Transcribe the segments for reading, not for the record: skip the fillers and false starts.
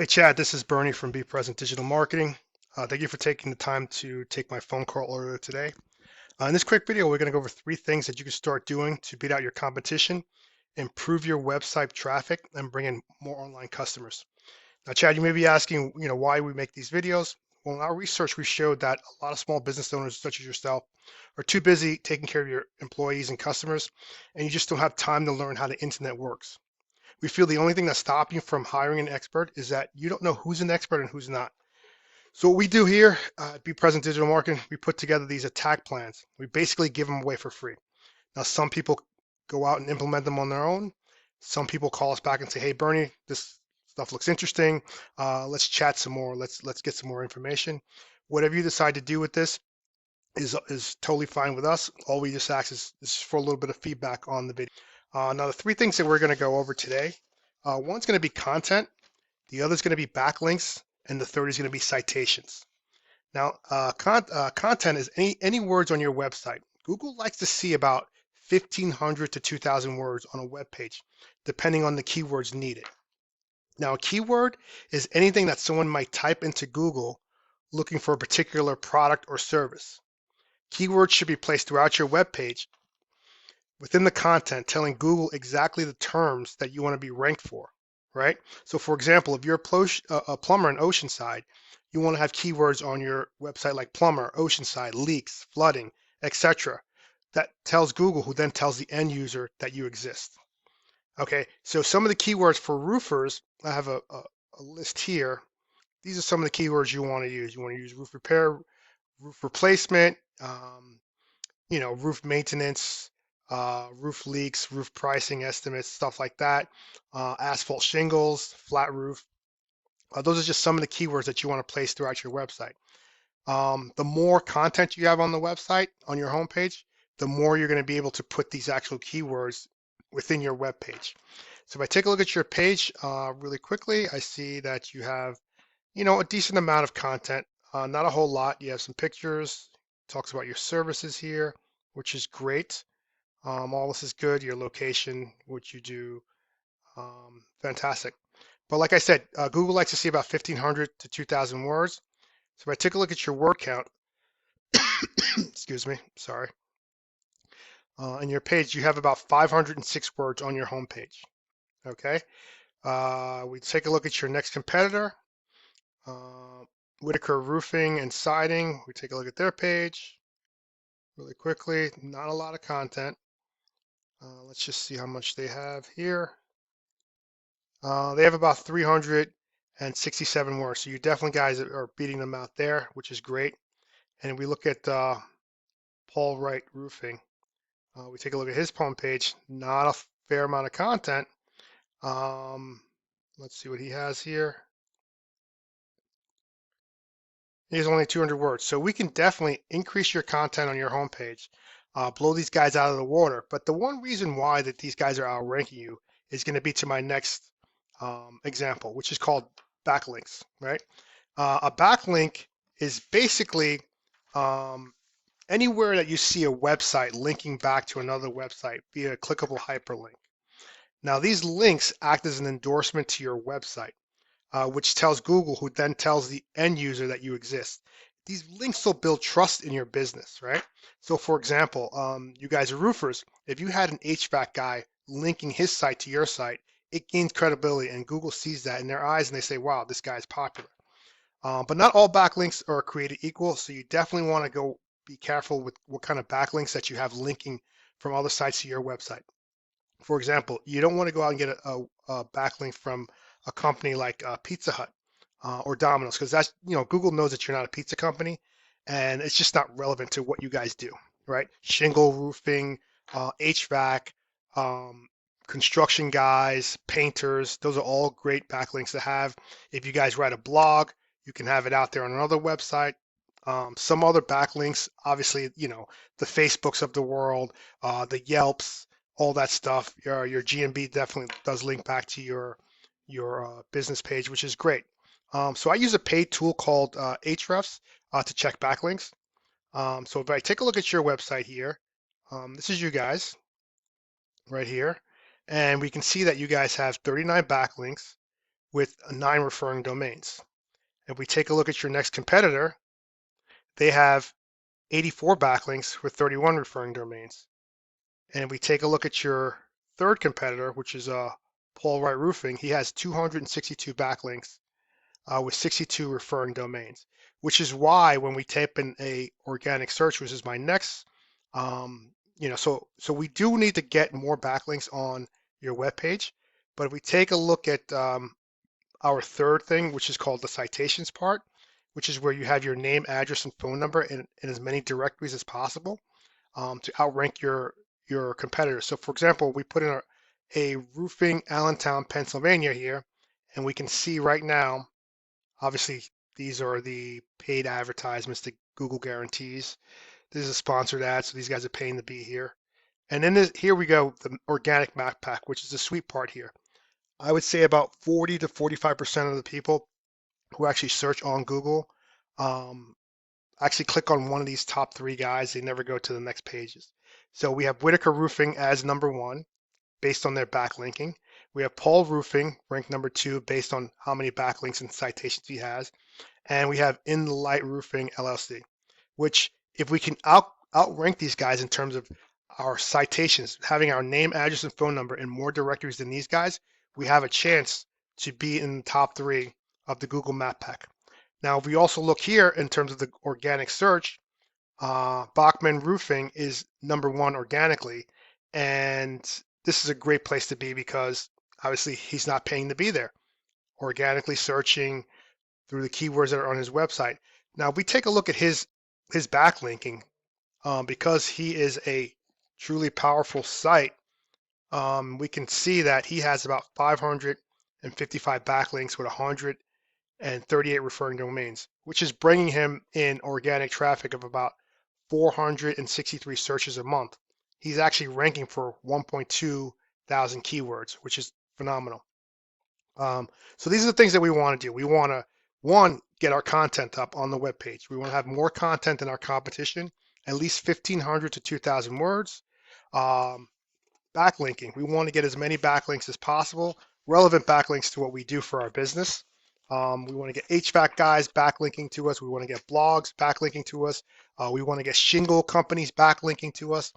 Hey Chad, this is Bernie from Be Present Digital Marketing. Thank you for taking the time to take my phone call earlier today. In this quick video, we're going to go over 3 things that you can start doing to beat out your competition, improve your website traffic, and bring in more online customers. Now, Chad, you may be asking, why we make these videos. Well, in our research, we showed that a lot of small business owners, such as yourself, are too busy taking care of your employees and customers, and you just don't have time to learn how the internet works. We feel the only thing that's stopping you from hiring an expert is that you don't know who's an expert and who's not. So what we do here at Be Present Digital Marketing, we put together these attack plans. We basically give them away for free. Now, some people go out and implement them on their own. Some people call us back and say, "Hey, Bernie, this stuff looks interesting. Let's chat some more. Let's get some more information." Whatever you decide to do with this is totally fine with us. All we just ask is for a little bit of feedback on the video. Now, the 3 things that we're going to go over today, one's going to be content, the other is going to be backlinks, and the third is going to be citations. Now, content is any words on your website. Google likes to see about 1,500 to 2,000 words on a web page, depending on the keywords needed. Now, a keyword is anything that someone might type into Google looking for a particular product or service. Keywords should be placed throughout your web page within the content, telling Google exactly the terms that you want to be ranked for, right? So for example, if you're a plumber in Oceanside, you want to have keywords on your website like plumber, Oceanside, leaks, flooding, etc. That tells Google, who then tells the end user that you exist. Okay, so some of the keywords for roofers, I have a list here. These are some of the keywords you want to use. You want to use roof repair, roof replacement, roof maintenance, roof leaks, roof pricing estimates, stuff like that, asphalt shingles, flat roof. Those are just some of the keywords that you want to place throughout your website. The more content you have on the website, on your homepage, the more you're going to be able to put these actual keywords within your web page. So if I take a look at your page really quickly, I see that you have, a decent amount of content, not a whole lot. You have some pictures, talks about your services here, which is great. All this is good. Your location, what you do, fantastic. But like I said, Google likes to see about 1,500 to 2,000 words. So if I take a look at your word count, excuse me, sorry, on your page, you have about 506 words on your home page. Okay. We take a look at your next competitor, Whitaker Roofing and Siding. We take a look at their page really quickly. Not a lot of content. Let's just see how much they have here. They have about 367 words. So you definitely guys are beating them out there, which is great. And we look at Paul Wright Roofing. We take a look at his home page. Not a fair amount of content. Let's see what he has here. He has only 200 words. So we can definitely increase your content on your homepage, blow these guys out of the water. But the one reason why that these guys are outranking you is going to be to my next example, which is called backlinks, right? A backlink is basically anywhere that you see a website linking back to another website via a clickable hyperlink. Now, these links act as an endorsement to your website, which tells Google, who then tells the end user that you exist. These links will build trust in your business, right? So for example, you guys are roofers. If you had an HVAC guy linking his site to your site, it gains credibility, and Google sees that in their eyes and they say, wow, this guy is popular. But not all backlinks are created equal, so you definitely want to go be careful with what kind of backlinks that you have linking from other sites to your website. For example, you don't want to go out and get a backlink from a company like Pizza Hut or Domino's, because that's, Google knows that you're not a pizza company, and it's just not relevant to what you guys do, right? Shingle roofing, HVAC, construction guys, painters, those are all great backlinks to have. If you guys write a blog, you can have it out there on another website. Some other backlinks, obviously, the Facebooks of the world, the Yelps, all that stuff. Your GMB definitely does link back to your business page, which is great. So I use a paid tool called Ahrefs to check backlinks. So if I take a look at your website here, this is you guys right here, and we can see that you guys have 39 backlinks. with 9 referring domains. If we take a look at your next competitor, they have 84 backlinks with 31 referring domains. And if we take a look at your third competitor, which is Paul Wright Roofing, he has 262 backlinks with 62 referring domains, which is why when we type in a organic search, which is my next, so we do need to get more backlinks on your web page. But if we take a look at our third thing, which is called the citations part, which is where you have your name, address, and phone number in as many directories as possible to outrank your competitors. So for example, we put in a roofing Allentown, Pennsylvania here, and we can see right now, obviously these are the paid advertisements that Google guarantees. This is a sponsored ad, so these guys are paying to be here. And then here we go, the organic map pack, which is the sweet part here. I would say about 40 to 45% of the people who actually search on Google um, actually click on one of these top 3 guys. They never go to the next pages. So we have Whitaker Roofing as number 1 based on their backlinking. We have Paul Roofing ranked number 2 based on how many backlinks and citations he has. And we have In the Light Roofing LLC, which if we can outrank these guys in terms of our citations, having our name, address, and phone number in more directories than these guys, we have a chance to be in the top 3 of the Google Map Pack. Now, if we also look here in terms of the organic search, Bachman Roofing is number 1 organically, and this is a great place to be because obviously he's not paying to be there. Organically searching through the keywords that are on his website. Now, if we take a look at his backlinking, because he is a truly powerful site, we can see that he has about 555 backlinks with 138 referring domains, which is bringing him in organic traffic of about 463 searches a month. He's actually ranking for 1.2 thousand keywords, which is phenomenal. So these are the things that we want to do. We want to, one, get our content up on the web page. We want to have more content than our competition, at least 1,500 to 2,000 words. Backlinking. We want to get as many backlinks as possible, relevant backlinks to what we do for our business. We want to get HVAC guys backlinking to us. We want to get blogs backlinking to us. We want to get shingle companies backlinking to us.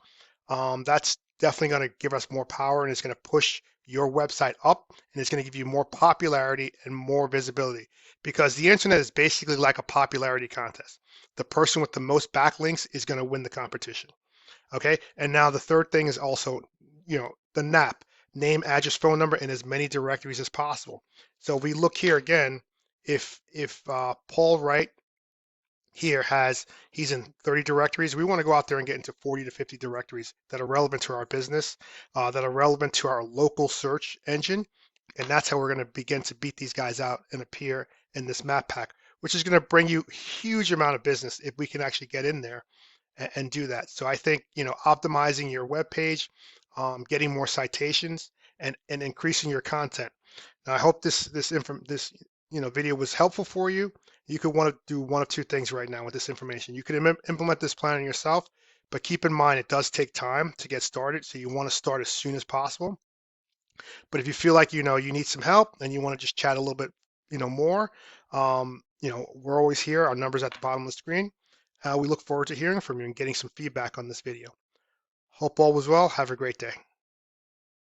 That's definitely going to give us more power, and it's going to push your website up, and it's going to give you more popularity and more visibility, because the internet is basically like a popularity contest. The person with the most backlinks is going to win the competition. Okay, and now the third thing is also, the NAP, name, address, phone number, in as many directories as possible. So we look here again, if Paul Wright here he's in 30 directories, we want to go out there and get into 40 to 50 directories that are relevant to our business, that are relevant to our local search engine, and that's how we're going to begin to beat these guys out and appear in this map pack, which is going to bring you huge amount of business if we can actually get in there and do that. So I think, optimizing your web page, getting more citations, and increasing your content. Now, I hope this video was helpful for you. You could want to do one of two things right now with this information. You could implement this plan on yourself, but keep in mind it does take time to get started, so you want to start as soon as possible. But if you feel like you need some help and you want to just chat a little bit more, we're always here. Our number's at the bottom of the screen. We look forward to hearing from you and getting some feedback on this video. Hope all was well. Have a great day.